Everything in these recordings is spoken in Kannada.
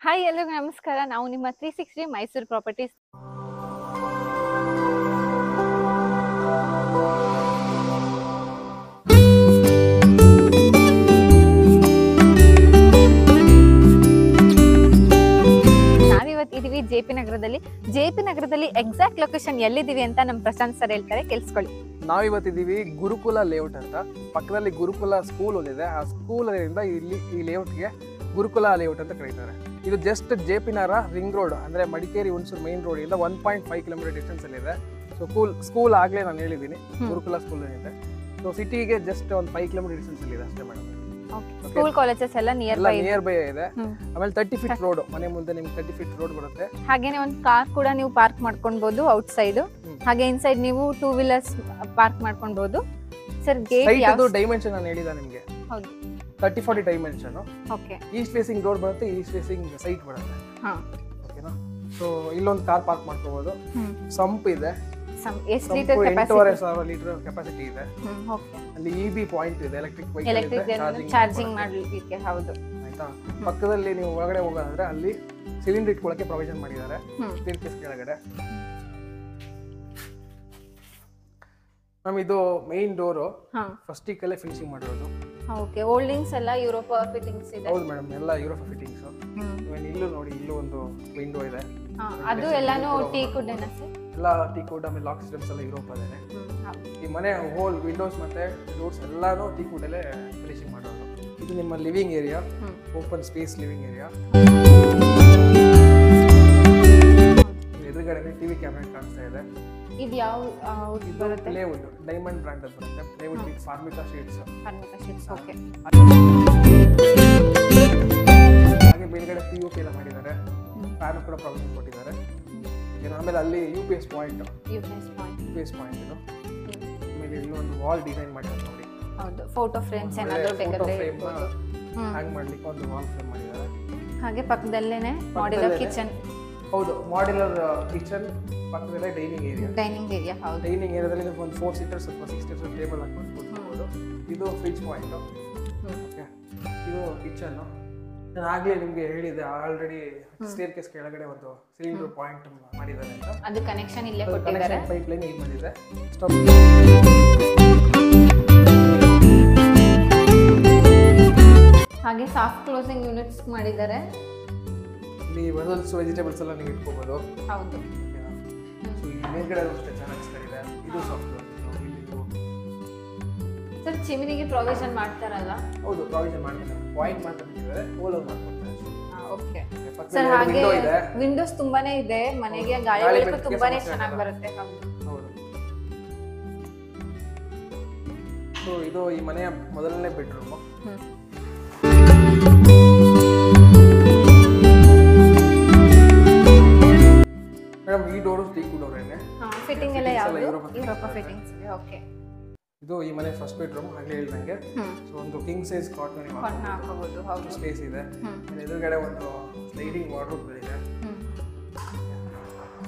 ಹಾಯ್ ಎಲ್ಲರಿಗೂ ನಮಸ್ಕಾರ. ನಾವು ನಿಮ್ಮ 360 ಮೈಸೂರು ಪ್ರಾಪರ್ಟೀಸ್. ನಾವಿವತ್ತು ಇದೀವಿ ಜೆಪಿ ನಗರದಲ್ಲಿ ಎಕ್ಸಾಕ್ಟ್ ಲೊಕೇಶನ್ ಎಲ್ಲಿದ್ದೀವಿ ಅಂತ ನಮ್ಮ ಪ್ರಶಾಂತ್ ಸರ್ ಹೇಳ್ತಾರೆ, ಕೇಳಿಸ್ಕೊಳ್ಳಿ. ನಾವಿವತ್ತಿದ್ದೀವಿ ಗುರುಕುಲ ಲೇಔಟ್ ಅಂತ. ಪಕ್ಕದಲ್ಲಿ ಗುರುಕುಲ ಸ್ಕೂಲ್ ಓದಿದೆ. ಆ ಸ್ಕೂಲಿಂದ ಇಲ್ಲಿ ಈ ಲೇಔಟ್ಗೆ ಗುರುಕುಲ ಲೇಔಟ್ ಅಂತ ಕರೀತಾರೆ. ಇದು ಜಸ್ಟ್ ಜೆಪಿ ನಗರ ರಿಂಗ್ ರೋಡ್ ಅಂದರೆ ಮಡಿಕೇರಿ ಹುಣಸೂರು ಮೈನ್ ರೋಡಿಂದ 1.5 ಕಿಲೋಮೀಟರ್ ಡಿಸ್ಟೆನ್ಸಲ್ಲಿದೆ. ಸೊ ಸ್ಕೂಲ್ ಆಗಲೇ ನಾನು ಹೇಳಿದ್ದೀನಿ, ಗುರುಕುಲ ಸ್ಕೂಲ್ ಏನಿದೆ. ಸೊ ಸಿಟಿಗೆ ಜಸ್ಟ್ ಒಂದು 5 ಕಿಲೋಮೀಟರ್ ಡಿಸ್ಟೆನ್ಸಲ್ಲಿದೆ ಅಷ್ಟೇ ಮೇಡಮ್. ಸ್ಕೂಲ್ ಕಾಲೇಜಸ್ ಎಲ್ಲ ನಿಯರ್ ಬೈ ಇದೆ. ಆಮೇಲೆ 30 ಫೀಟ್ ರೋಡ್, ಮನೆ ಮುಂದೆ ನಿಮ್ಗೆ 30 ಫೀಟ್ ರೋಡ್ ಬರುತ್ತೆ. ಹಾಗೇನೆ ಒಂದು ಕಾರ್ ಕೂಡ ನೀವು ಪಾರ್ಕ್ ಮಾಡ್ಕೊಳ್ಬಹುದು ಔಟ್ ಸೈಡ್. ಹಾಗೆ ಇನ್ಸೈಡ್ ನೀವು 2 ವೀಲರ್ಸ್ ಪಾರ್ಕ್ ಮಾಡ್ಕೊಳ್ಬಹುದು. ಸರ್ ಗೇಟ್ ಡೈಮೆನ್ಷನ್ ನಾನು ಹೇಳಿದ ನಿಮಗೆ. ಹೌದು, 30-40 dimension. Okay, East facing road ಬರುತ್ತೆ, ಈಸ್ಟ್ ಫೇಸಿಂಗ್ ಸೈಟ್ ಬರುತ್ತೆ. ಓಕೆನಾ? ಸೊ ಇಲ್ಲೊಂದು ಕಾರ್ ಪಾರ್ಕ್ ಮಾಡ್ಕೋಬಹುದು. ಸಂಪ್ ಇದೆ, 8,500 ಲೀಟರ್ ಕೆಪಾಸಿಟಿ ಇದೆ. ಅಲ್ಲಿ EB ಪಾಯಿಂಟ್ ಇದೆ, ಎಲೆಕ್ಟ್ರಿಕ್ ಚಾರ್ಜಿಂಗ್ ಮಾಡಲಿಕ್ಕೆ. ಹೌದು, ಆಯ್ತಾ? ಪಕ್ಕದಲ್ಲಿ ನೀವು ಒಳಗಡೆ ಹೋಗೋದಾದ್ರೆ ಅಲ್ಲಿ ಸಿಲಿಂಡರ್ ಇಟ್ಕೊಳ್ಳೋಕೆ ಪ್ರೊವಿಷನ್ ಮಾಡಿದ್ದಾರೆ ಸ್ಟೇರ್ಕೇಸ್ ಕೆಳಗಡೆ. ಇದು ಮೇನ್ ಡೋರು ಫಸ್ಟ್ ಕಲ್ಲೇ ಫಿನಿಶಿಂಗ್ ಮಾಡಿರೋದು. ಓಕೆ, ಹೋಲ್ಡಿಂಗ್ಸ್ ಎಲ್ಲ ಯುರೋಪ ಫಿಟ್ಟಿಂಗ್ಸ್ ಇದೆ. ಹೌದು ಮೇಡಮ್, ಎಲ್ಲ ಯುರೋಪ ಫಿಟ್ಟಿಂಗ್ಸ್. ಇಲ್ಲೂ ನೋಡಿ, ಇಲ್ಲೂ ಒಂದು ವಿಂಡೋ ಇದೆ. ಅದು ಎಲ್ಲಾನು ಟೀಕ್ ವುಡ್ ಏನಾ ಸರ್? ಎಲ್ಲ ಟೀಕ್ ವುಡ್. ಆಮೇಲೆ ಲಾಕ್ ಸಿಸ್ಟಮ್ಸ್ ಎಲ್ಲ ಯುರೋಪ್ ಅದೇನೆ. ಈ ಮನೆ ಹೋಲ್ ವಿಂಡೋಸ್ ಮತ್ತೆ ಡೋರ್ಸ್ ಎಲ್ಲಾನು ಟೀಕ್ ವುಡ್ ಅಲ್ಲೇ ಫಿನಿಶಿಂಗ್ ಮಾಡೋದು. ಇದು ನಿಮ್ಮ living area, open space living area. ಎದುರುಗಡೆ ಟಿವಿ ಕ್ಯಾಮೆರಾ ಕಾಣಿಸ್ತಾ ಇದೆ. ಇದು ಯಾವ ಬರುತ್ತೆ? ಪ್ಲೇವುಡ್, ಡೈಮಂಡ್ ಬ್ರ್ಯಾಂಡ್ ಅಂತ ಬರುತ್ತೆ. Plywood with Formica sheets. Okay. ಹಾಗೆ ಮೇಲ್ಗಡೆ POP ಎಲ್ಲ ಮಾಡಿದ್ದಾರೆ. ಫ್ಯಾನ್ ಕೂಡ ಪ್ರೊವಿಷನ್ ಕೊಟ್ಟಿದ್ದಾರೆ. ಆಮೇಲೆ ಅಲ್ಲಿ UPS ಪಾಯಿಂಟ್ ಇದು. ಆಮೇಲೆ ಇಲ್ಲಿ ಒಂದು ವಾಲ್ ಡಿಸೈನ್ ಮಾಡಿದ್ದಾರೆ ನೋಡಿ. ಹೌದು, ಫೋಟೋ ಫ್ರೇಮ್ಸ್ ಏನಾದರೂ ಬೇಕಾದ್ರೆ ಹ್ಯಾಂಗ್ ಮಾಡ್ಲಿಕ್ಕೆ ಒಂದು ವಾಲ್ ಫ್ರೇಮ್ ಮಾಡಿದ್ದಾರೆ. ಹಾಗೆ ಪಕ್ಕದಲ್ಲೇನೆ ಮಾಡ್ಯುಲರ್ ಕಿಚನ್. ಹೌದು, ಮಾಡ್ಯುಲರ್ ಕಿಚನ್ ಪಕ್ಕದಲ್ಲೇ ಡೈನಿಂಗ್ ಏರಿಯಾ. ಹೌದು, ಡೈನಿಂಗ್ ಏರಿಯಾದಲ್ಲಿ ಒಂದು 4 ಸೀಟರ್ಸ್ ಅಥವಾ 6 ಸೀಟರ್ಸ್ ಟೇಬಲ್ ಹಾಕೊಂಡು ಕೂತ್ಕೋಬಹುದು. ಇದು ಫ್ರಿಡ್ಜ್ ಪಾಯಿಂಟ್. ಓಕೆ, ಇದು ಕಿಚನ್. ನಾನು ಆಗಲೇ ನಿಮಗೆ ಹೇಳಿದೆ ಆಲ್ರೆಡಿ, ಸ್ಟೇರ್ ಕೇಸ್ ಕೆಳಗಡೆ ಒಂದು ಸಿಲಿಂಡರ್ ಪಾಯಿಂಟ್ ಮಾಡಿದ್ದಾರೆ ಅಂತ. ಅದು ಕನೆಕ್ಷನ್ ಇಲ್ಲೇ ಕೊಟ್ಟಿದ್ದಾರೆ. ಪೈಪ್ ಲೈನ್ ಇಲ್ಲಿ ಮಾಡಿದೆ. ಸ್ಟವ್ ಹಾಗೆ ಸಾಫ್ಟ್ ಕ್ಲೋಸಿಂಗ್ ಯೂನಿಟ್ಸ್ ಮಾಡಿದ್ದಾರೆ. ಇಲ್ಲಿ ವೆಸಲ್ಸ್, ವೆಜಿಟೇಬಲ್ಸ್ ಎಲ್ಲ ನೀವು ಇಟ್ಕೋಬಹುದು. ಹೌದು. ಸೊ ಈ ಮೇಲ್ಗಡೆ ಅಷ್ಟೇ ಚೆನ್ನಾಗಿ ಇದೆ. ಇದು ಸಾಫ್ಟ್ ಸರ್, ಚಿಮಿನಿಗೆ ಪ್ರೊವಿಷನ್ ಮಾಡ್ತಾರಲ್ಲ? ಹೌದು, ಪ್ರೊವಿಷನ್ ಮಾಡ್ತಾರೆ. ಪಾಯಿಂಟ್ ಮಾತ್ರ ಬಿಟ್ಟಿದ್ದಾರೆ, ಹೋಲ್ ಮಾಡ್ತಾರೆ. ಓಕೆ ಸರ್, ಹಾಗೆ ವಿಂಡೋಸ್ ತುಂಬಾನೇ ಇದೆ ಮನೆಗೆ, ಗಾಳಿ ಬೆಳಕು ತುಂಬಾನೇ ಚೆನ್ನಾಗಿ ಬರುತ್ತೆ. ಹೌದು. ಸೊ ಇದು ಈ ಮನೆಯ ಮೊದಲನೇ ಬೆಡ್ರೂಮ್. ಮೇಡಮ್, ಈ ಡೋರು ಟೀಕ್ ಡೋರ್ ಏನೇ. ಫಿಟ್ಟಿಂಗ್ ಎಲ್ಲ ಯಾವುದು? ಯುರೋಪ ಫಿಟ್ಟಿಂಗ್ಸ್ ಇದೆ. ಓಕೆ, ಇದು ಈ ಮನೆ ಫಸ್ಟ್ ಬೆಡ್ರೂಮ್. ಹಾಗೆ ಹೇಳಿದಂಗೆ ಸೊ ಒಂದು ಕಿಂಗ್ ಸೈಜ್ ಕಾಟ್ ಹಾಕಬಹುದು. ಹೌದು, ಸ್ಪೇಸ್ ಇದೆ. ಎದುರುಗಡೆ ಒಂದು ಸ್ಲೈಡಿಂಗ್ ವಾರ್ಡ್ರೋಬ್ ಇದೆ.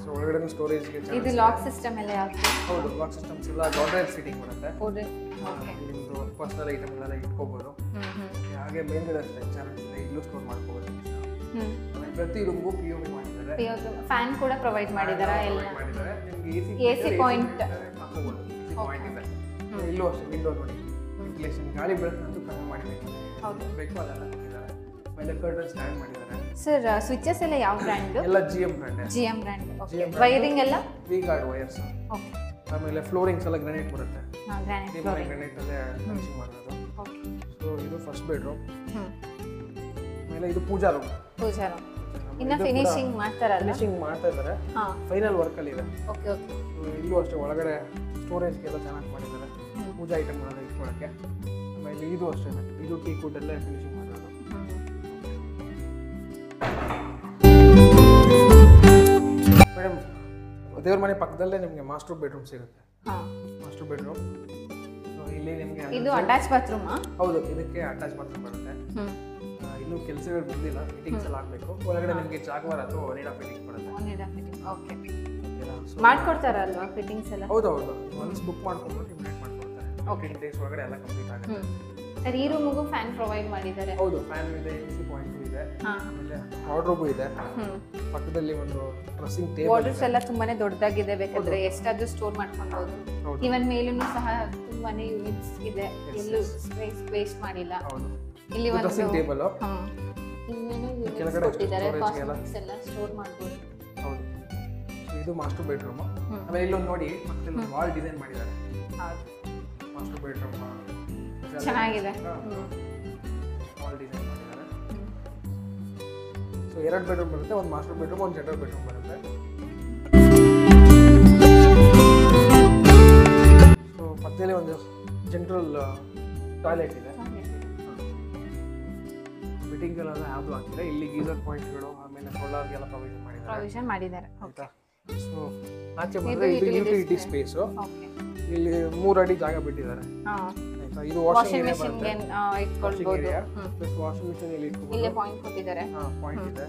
ಸೊ ಒಳಗಡೆ ಸ್ಟೋರೇಜ್ ಗೆ ಇದು ಲಾಕ್ ಸಿಸ್ಟಮ್ ಎಲ್ಲ ಯಾವುದು? ಹೌದು, ಲಾಕ್ ಸಿಸ್ಟಮ್ಸ್ ಎಲ್ಲ ಡಾರ್ಡರ್ ಫಿಟ್ಟಿಂಗ್ ಬರುತ್ತೆ. ಓಕೆ, ನಿಮ್ಮದು ಪರ್ಸನಲ್ ಐಟಮ್ ಎಲ್ಲ ಇಟ್ಕೋಬಹುದು. ಹಾಗೆ ಮೇಲ್ಗಡೆ ಅಷ್ಟೇ ಚೆನ್ನಾಗಿದೆ, ಇಲ್ಲೂ ಸ್ಟೋರ್ ಮಾಡ್ಕೋಬಹುದು. ಪ್ರತಿ ರೂಮ್ಗೂ POP ಮಾಡಿದ್ದಾರೆ. ಫ್ಯಾನ್ ಕೂಡ ಪ್ರೊವೈಡ್ ಮಾಡಿದ್ದಾರೆ. ಎಲ್ಲ ಮಾಡಿದ್ದಾರೆ. ನಿಮಗೆ AC ಪಾಯಿಂಟ್ ಹಾಕಬಹುದು. AC ಪಾಯಿಂಟ್ ಇದೆ. ಇಲ್ಲೂ ಅಷ್ಟೇ ವಿಂಡೋ ನೋಡಿ, ವೆಂಟಿಲೇಷನ್, ಗಾಳಿ ಬೆಳಕಂತೂ ಕಡಿಮೆ ಮಾಡಿದ್ದಾರೆ. ಹೌದು, ಬೇಕು ಅದೆಲ್ಲ ಕೊಟ್ಟಿದ್ದಾರೆ. ಆಮೇಲೆ ಕರ್ಟನ್ ಸ್ಟ್ಯಾಂಡ್ ಮಾಡಿದ್ದಾರೆ. ಸರ್, ಸ್ವಿಚಸ್ ಎಲ್ಲ ಯಾವ ಬ್ರ್ಯಾಂಡ್? ಎಲ್ಲ GM ಬ್ರ್ಯಾಂಡ್. ಓಕೆ, ವೈರಿಂಗ್ ಎಲ್ಲ V-Guard ವೈರ್ಸ್. ಓಕೆ, ಆಮೇಲೆ ಫ್ಲೋರಿಂಗ್ಸ್ ಎಲ್ಲ ಗ್ರಾನೈಟ್ ಬರುತ್ತೆ. ಗ್ರಾನೈಟ್ ಗ್ರಾನೈಟ್ ಅಲ್ಲೇ ಫಿನಿಶಿಂಗ್ ಮಾಡೋದು. ಓಕೆ. ಸೊ ಇದು ಫಸ್ಟ್ ಬೆಡ್ರೂಮ್. ಆಮೇಲೆ ಇದು ಪೂಜಾ ರೂಮ್. ಇನ್ನ ಫಿನಿಶಿಂಗ್ ಮಾಡ್ತಾರಲ್ಲ? ಫಿನಿಶಿಂಗ್ ಮಾಡ್ತಾ ಇದ್ದಾರೆ, ಫೈನಲ್ ವರ್ಕ್ ಅಲ್ಲಿ ಇದೆ. Okay, okay. ಇಲ್ಲೂ ಅಷ್ಟೇ ಒಳಗಡೆ ಸ್ಟೋರೇಜ್ಗೆ ಎಲ್ಲ ಚೆನ್ನಾಗಿ ಮಾಡಿದ್ದಾರೆ, ಪೂಜಾ ಐಟಮ್ಗಳೆಲ್ಲ ಇಟ್ಕೊಳ್ಳೋಕ್ಕೆ. ಆಮೇಲೆ ಇದು ಅಷ್ಟೇ, ಇದು ಟೀಕ್ ವುಡ್ ಅಲ್ಲೇ ಫಿನಿಶಿಂಗ್ ಮಾಡೋದು. ಮೇಡಮ್, ದೇವ್ರ ಮನೆ ಪಕ್ಕದಲ್ಲೇ ನಿಮಗೆ ಮಾಸ್ಟರ್ ಬೆಡ್ರೂಮ್ ಸಿಗುತ್ತೆ. ಮಾಸ್ಟರ್ ಬೆಡ್ರೂಮ್ ಇಲ್ಲಿ ನಿಮಗೆ. ಇದು ಅಟ್ಯಾಚ್ ಬಾತ್ರೂಮ್? ಹೌದು, ಇದಕ್ಕೆ ಅಟ್ಯಾಚ್ ಬಾತ್ರೂಮ್ ಬರುತ್ತೆ. ಇನ್ನೂ ಕೆಲಸಗಳು ಬಂದಿಲ್ಲ, ಫಿಟ್ಟಿಂಗ್ಸ್ ಎಲ್ಲ ಆಗಬೇಕು. ಒಳಗಡೆ ನಿಮಗೆ ಜಾಗ್ವಾರ್ ಅಥವಾ ಒನಿಡಾ ಫಿಟ್ಟಿಂಗ್ ಬರುತ್ತೆ. ಓಕೆ, ಮಾಡ್ಕೊಡ್ತಾರಲ್ವಾ ಫಿಟ್ಟಿಂಗ್ಸ್ ಎಲ್ಲ? ಹೌದು, ಒನ್ಸ್ ಬುಕ್ ಮಾಡ್ಕೊಂಡ್ಬಿಟ್ಟು ಇಮಿಡಿಯೇಟ್ ಮಾಡ್ಕೊಡ್ತಾರೆ. 10 ಡೇಸ್ ಒಳಗಡೆ ಎಲ್ಲ ಕಂಪ್ಲೀಟ್ ಆಗುತ್ತೆ. ಸರ್ ಈ ರೂಮಿಗೂ ಫ್ಯಾನ್ ಪ್ರೊವೈಡ್ ಮಾಡಿದ್ದಾರೆ. ಹೌದು, ಫ್ಯಾನ್ ಇದೆ, AC ಪಾಯಿಂಟ್ ಇದೆ, ಹಾ. ಆಮೇಲೆ ವಾರ್ಡ್ರೋಬ್ ಇದೆ, ಪಕ್ಕದಲ್ಲಿ ಒಂದು ಡ್ರೆಸ್ಸಿಂಗ್ ಟೇಬಲ್ ವಾರ್ಡ್ರೋಬ್ಸ್ ಎಲ್ಲ ತುಂಬಾನೇ ದೊಡ್ಡದಾಗಿದೆ, ಬೇಕಾದ್ರೆ ಎಷ್ಟಾದ್ರೂ ಸ್ಟೋರ್ ಮಾಡ್ಕೊಬಹುದು. ಇವನ್ ಮೇಲೂ ಸಹ ತುಂಬಾನೇ ಯೂನಿಟ್ಸ್ ಇದೆ, ಎಲ್ಲೂ ಸ್ಪೇಸ್ ವೇಸ್ಟ್ ಮಾಡಿಲ್ಲ. ಹೌದು, ಇಲ್ಲಿ ಒಂದು ಡ್ರೆಸ್ಸಿಂಗ್ ಟೇಬಲ್, ಇನ್ನೇನು ಯೂನಿಟ್ಸ್ ಕೆಳಗಡೆ ಕೊಟ್ಟಿದ್ದಾರೆ, storage ಕಾಸ್ಮೆಟಿಕ್ಸ್ ಎಲ್ಲ ಸ್ಟೋರ್ ಮಾಡಬಹುದು. ಹೌದು. ಇದು ಮಾಸ್ಟರ್ ಬೆಡ್ರೂಮ್. ಆಮೇಲೆ ಇಲ್ಲೊಂದು ನೋಡಿ ಪಕ್ಕದಲ್ಲಿ ವಾಲ್ ಡಿಸೈನ್ ಮಾಡಿದ್ದಾರೆ. ಹೌದು, ಮಾಸ್ಟರ್ ಬೆಡ್ರೂಮ್ ಚೆನ್ನಾಗಿದೆ. ವಾಲ್ ಡಿಸೈನ್ ಮಾಡಿದ್ದಾರೆ. ಸೊ 2 ಬೆಡ್ರೂಮ್ ಬರುತ್ತೆ, ಒಂದು ಮಾಸ್ಟರ್ ಬೆಡ್ರೂಮ್, ಒಂದು ಜನರಲ್ ಬೆಡ್ರೂಮ್ ಬರುತ್ತೆ. ಸೊ ಪಕ್ಕದಲ್ಲಿ ಒಂದು ಜನರಲ್ ಟಾಯ್ಲೆಟ್ ಇದೆ. ಫಿಟ್ಟಿಂಗ್ ಎಲ್ಲ ಯಾವುದು ಹಾಕಿಲ್ಲ. ಇಲ್ಲಿ ಗೀಸರ್ ಪಾಯಿಂಟ್ಗಳು, ಆಮೇಲೆ ಸೋಲಾರ್ಗೆಲ್ಲ ಪ್ರೊವಿಷನ್ ಮಾಡಿದ್ದಾರೆ. ಓಕೆ. ಸೊ ಆಚೆ ಬಂದ್ರೆ ಇದು ಯುಟಿಲಿಟಿ ಸ್ಪೇಸ್. ಓಕೆ. ಇಲ್ಲಿ 3 ಅಡಿ ಜಾಗ ಬಿಟ್ಟಿದ್ದಾರೆ. ಆಯ್ತಾ, ಇದು ವಾಷಿಂಗ್ ಮೆಷಿನ್ ಗೆ ಇಟ್ಕೊಳ್ಳಬಹುದು. ಪ್ಲಸ್ ವಾಷಿಂಗ್ ಮೆಷಿನ್ ಇಲ್ಲಿ ಇಟ್ಕೊಳ್ಳಬಹುದು. ಇಲ್ಲೇ ಪಾಯಿಂಟ್ ಕೊಟ್ಟಿದ್ದಾರೆ. ಪಾಯಿಂಟ್ ಇದೆ.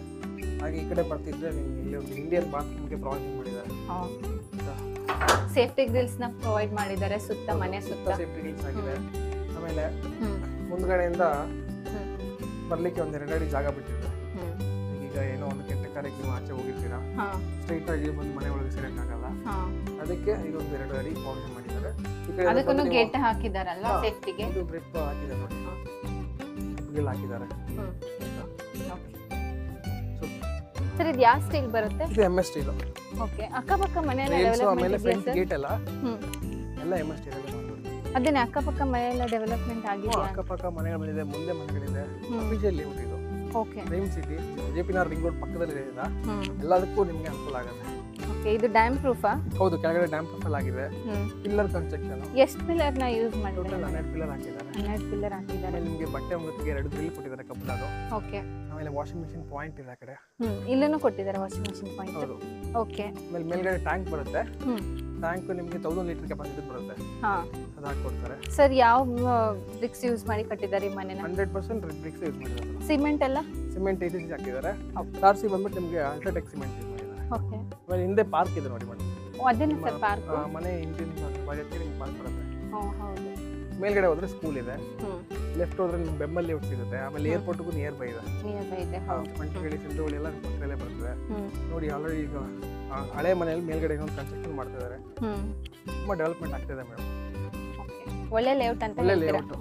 ಹಾಗೆ ಈ ಕಡೆ ಬರ್ತಿದ್ರೆ ನಿಮಗೆ ಇಲ್ಲಿ ಒಂದು ಇಂಡಿಯನ್ ಬಾತ್ರೂಮ್ ಗೆ ಪ್ರೊವಿಷನ್ ಮಾಡಿದ್ದಾರೆ. ಸೇಫ್ಟಿ ಗ್ರಿಲ್ಸ್ ನ ಪ್ರೊವೈಡ್ ಮಾಡಿದ್ದಾರೆ ಸುತ್ತ ಮನೆ ಸುತ್ತ. ಸೇಫ್ಟಿ ಗ್ರಿಲ್ಸ್ ಆಗಿದೆ. ಆಮೇಲೆ ಮುಂದ್ಗಡೆಯಿಂದ ಬರ್ಲಿಕ್ಕೆ ಒಂದು 2 ಅಡಿ ಜಾಗ ಬಿಟ್ಟಿದ್ದಾರೆ. ಈಗ ಏನೋ ಒಂದು ಕೆಟ್ಟ ಕಾರ್ಯಕ್ಕೆ ನೀವು ಆಚೆ ಹೋಗಿರ್ತೀರಾ, ಸ್ಟ್ರೈಟ್ ಆಗಿ ಬಂದು ಮನೆ ಒಳಗೆ ಸೇರಕ್ಕಾಗಲ್ಲ. ಅದಕ್ಕೆ ಇದೊಂದು 2 ಅಡಿ ಪ್ರೊವಿಷನ್ ಮಾಡಿದ್ದಾರೆ. ಅದಕ್ಕೂ ಗೇಟ್ ಹಾಕಿದಾರಲ್ಲ ಸೇಫ್ಟಿಗೆ. ಇದು ಗ್ರಿಪ್ ಹಾಕಿದ್ದಾರೆ ನೋಡಿ, ಗ್ರಿಲ್ ಹಾಕಿದ್ದಾರೆ. ಸರ್ ಇದು ಯಾವ ಸ್ಟೈಲ್ ಬರುತ್ತೆ? ಇದು MS ಸ್ಟೈಲ್. ಓಕೆ. ಅಕ್ಕಪಕ್ಕ ಮನೆಯಲ್ಲ ಆಮೇಲೆ ಡೆವಲಪ್ಮೆಂಟ್ ಫ್ರಂಟ್ ಇದೆ ಗೇಟ್ ಎಲ್ಲ MS ಸ್ಟೈಲ್ ಅಲ್ಲಿ ಮಾಡಿದ್ದಾರೆ. ಅದನ್ನ ಅಕ್ಕಪಕ್ಕ ಮನೆಯಲ್ಲ ಡೆವಲಪ್ಮೆಂಟ್ ಆಗಿದೆ. ಅಕ್ಕಪಕ್ಕ ಮನೆಗಳಿದೆ, ಮುಂದೆ ಮನೆಗಳಿದೆ. ಅಫಿಷಿಯಲ್ ಲೇಔಟ್ ಇದು. Okay. Dream city, JP Nagar ring road ಪಕ್ಕದಲ್ಲಿ ಇದೆ. ಎಲ್ಲದಕ್ಕೂ ನಿಮಗೆ ಅನುಕೂಲ ಆಗುತ್ತೆ. ಓಕೆ. ಇದು ಡ್ಯಾಮ್ ಪ್ರೂಫಾ? ಹೌದು, ಕೆಳಗಡೆ ಡ್ಯಾಮ್ ಪ್ರೂಫ್ ಆಗಿದೆ. Pillar construction. ಎಷ್ಟು ಪಿಲ್ಲರ್ ನ ಯೂಸ್ ಮಾಡಿದ್ದಾರೆ? ಟೋಟಲ್ 12 ಪಿಲ್ಲರ್ ಹಾಕಿದ್ದಾರೆ. 12 ಪಿಲ್ಲರ್ ಹಾಕಿದ್ದಾರೆ. ಆಮೇಲೆ ನಿಮಗೆ ಬಟ್ಟೆ ಒಗೆಯೋಕೆ 2 ಗ್ರಿಲ್ ಕೊಟ್ಟಿದ್ದಾರೆ ಕಬ್ಬಿಣದ್ದು. ಓಕೆ. ಆಮೇಲೆ ವಾಷಿಂಗ್ ಮೆಷಿನ್ ಪಾಯಿಂಟ್ ಇದೆ ಆ ಕಡೆ. ಇಲ್ಲೂ ಕೊಟ್ಟಿದ್ದಾರೆ ವಾಷಿಂಗ್ ಮೆಷಿನ್ ಪಾಯಿಂಟ್. ಹೌದು. ಓಕೆ. ಆಮೇಲೆ ಮೇಲ್ಗಡೆ ಟ್ಯಾಂಕ್ ಬರುತ್ತೆ. ಟ್ಯಾಂಕ್ ನಿಮಗೆ 1000 ಲೀಟರ್ ಕೆಪಾಸಿಟಿ ಬರುತ್ತೆ. ಅದು ಹಾಕೊಡ್ತಾರೆ. ಸರ್ ಯಾವ ಬ್ರಿಕ್ಸ್ ಯೂಸ್ ಮಾಡಿ ಕಟ್ಟಿದ್ದಾರೆ ಈ ಮನೆನ? 100% ರೆಡ್ ಬ್ರಿಕ್ಸ್ ಯೂಸ್ ಮಾಡಿದ್ದಾರೆ. ಸಿಮೆಂಟ್ ಎಲ್ಲ? ಸಿಮೆಂಟ್ ACC ಹಾಕಿದ್ದಾರೆ. ಟಾರ್ಸಿ ಬಂದ್ಬಿಟ್ಟು ನಿಮಗೆ ಅಲ್ಟ್ರಾಟೆಕ್ ಸಿಮೆಂಟ್ ಯೂಸ್ ಮಾಡಿದ್ದಾರೆ. ಓಕೆ. ಆಮೇಲೆ ಹಿಂದೆ ಪಾರ್ಕ್ ಇದೆ ನೋಡಿ ಮೇಡಮ್. ಅದೇನು ಸರ್ ಪಾರ್ಕ್? ಮನೆ ಹಿಂದಿನ ಭಾಗಕ್ಕೆ ನಿಮಗೆ ಪಾರ್ಕ್ ಬರುತ್ತೆ. ಹೌದು. ಮೇಲ್ಗಡೆ ಹೋದ್ರೆ ಸ್ಕೂಲ್ ಇದೆ. ಲೆಫ್ಟ್ ಹೋದ್ರೆ ನಿಮ್ಗೆ ಬೆಂಬಲ್ ಲೇಔಟ್ ಸಿಗುತ್ತೆ. ಆಮೇಲೆ ಏರ್ಪೋರ್ಟ್ಗೂ ನಿಯರ್ ಬೈ ಇದೆ. ಮಂಟಿಗಳಿ ಸೆಂಟ್ರಲ್ ಎಲ್ಲ ಪಕ್ಕದಲ್ಲೇ ಬರ್ತದೆ. ನೋಡಿ ಆಲ್ರೆಡಿ ಈಗ ಹಳೆ ಮನೆಯಲ್ಲಿ ಮೇಲ್ಗಡೆ ಇನ್ನೊಂದು ಕನ್ಸ್ಟ್ರಕ್ಷನ್ ಮಾಡ್ತಾ ಇದ್ದಾರೆ. ತುಂಬಾ ಡೆವಲಪ್ಮೆಂಟ್ ಆಗ್ತಿದೆ ಮೇಡಮ್. ಒಳ್ಳೆ ಲೇಔಟ್ ಅಂತ ಒಳ್ಳೆ ಹೇಳ್ತೀರಾ? ಲೇಔಟ್.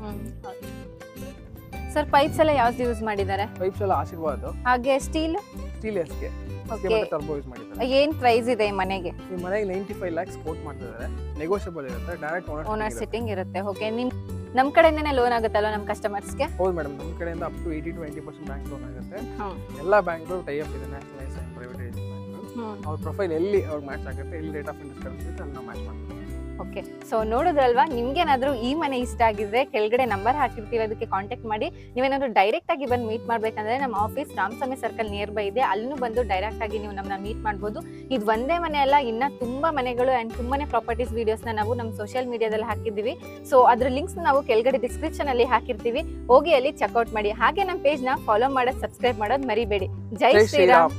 ಸರ್ ಪೈಪ್ಸ್ ಎಲ್ಲ ಯಾವ್ದು ಯೂಸ್ ಮಾಡಿದ್ದಾರೆ? ಪೈಪ್ಸ್ ಎಲ್ಲ ಆಶೀರ್ವಾದ್. ಹಾಗೆ steel SK okay. Turbo use ಮಾಡಿದ್ದಾರೆ. ಏನ್ ಪ್ರೈಸ್ ಇದೆ ಈ ಮನೆಗೆ? ಈ ಮನೆಗೆ 95 lakhs ಕೋಟ್ ಮಾಡ್ತಿದ್ದಾರೆ. ನೆಗೋಷಿಯಬಲ್ ಇರುತ್ತೆ. ಡೈರೆಕ್ಟ್ ಓನರ್ ಸಿಟ್ಟಿಂಗ್ ಇರುತ್ತೆ. ಓಕೆ. ನಮ್ ಕಡೆಯಿಂದನೇ ಲೋನ್ ಆಗುತ್ತಲ್ಲ ನಮ್ಮ ಕಸ್ಟಮರ್ಸ್ಗೆ? ಹೌದು ಮೇಡಮ್, ನಮ್ಮ ಕಡೆಯಿಂದ up to 80 to 90% bank loan ಆಗುತ್ತೆ. ಎಲ್ಲ ಬ್ಯಾಂಕ್ಗಳು ಟೈ ಅಪ್ ಇದೆ, ನ್ಯಾಷನಲೈಸ್ ಅಂಡ್ ಪ್ರೈವೇಟೈಸ್ ಬ್ಯಾಂಕ್. ಅವ್ರ ಪ್ರೊಫೈಲ್ ಎಲ್ಲಿ ಅವ್ರಿಗೆ ಮ್ಯಾಚ್ ಆಗುತ್ತೆ, ಎಲ್ಲಿ ರೇಟ್ ಆಫ್ ಇಂಟ್ರೆಸ್ಟ್ ಕರೆಕ್ಟ್ ಅಲ್ಲಿ ನಾವು ಮ್ಯಾಚ್ ಮಾಡ್ತೀವಿ. ಓಕೆ. ಸೊ ನೋಡಿದ್ರಲ್ವಾ, ನಿಮ್ಗೇನಾದ್ರೂ ಈ ಮನೆ ಇಷ್ಟ ಆಗಿದ್ರೆ ಕೆಳಗಡೆ ನಂಬರ್ ಹಾಕಿರ್ತೀವಿ, ಅದಕ್ಕೆ ಕಾಂಟ್ಯಾಕ್ಟ್ ಮಾಡಿ. ನೀವೇನಾದ್ರೂ ಡೈರೆಕ್ಟ್ ಆಗಿ ಬಂದು ಮೀಟ್ ಮಾಡ್ಬೇಕಂದ್ರೆ ನಮ್ಮ office Ramaswamy circle near by ಇದೆ, ಅಲ್ಲೂ ಬಂದು ಡೈರೆಕ್ಟ್ ಆಗಿ ನೀವು ನಮ್ಮನ್ನ ಮೀಟ್ ಮಾಡ್ಬೋದು. ಇದು ಒಂದೇ ಮನೆ ಅಲ್ಲ, ಇನ್ನ ತುಂಬಾ ಮನೆಗಳು ಅಂಡ್ ತುಂಬಾನೇ ಪ್ರಾಪರ್ಟೀಸ್ ವಿಡಿಯೋಸ್ನ ನಾವು ನಮ್ಮ ಸೋಷಿಯಲ್ ಮೀಡಿಯಾದಲ್ಲಿ ಹಾಕಿದ್ದೀವಿ. ಸೊ ಅದ್ರ ಲಿಂಕ್ಸ್ ನಾವು ಕೆಳಗಡೆ ಡಿಸ್ಕ್ರಿಪ್ಷನ್ ಅಲ್ಲಿ ಹಾಕಿರ್ತೀವಿ, ಹೋಗಿ ಅಲ್ಲಿ ಚೆಕ್ಔಟ್ ಮಾಡಿ. ಹಾಗೆ ನಮ್ಮ ಪೇಜ್ ನ ಫಾಲೋ ಮಾಡೋದು, ಸಬ್ಸ್ಕ್ರೈಬ್ ಮಾಡೋದು ಮರಿಬೇಡಿ. ಜೈ ಶ್ರೀರಾಮ್.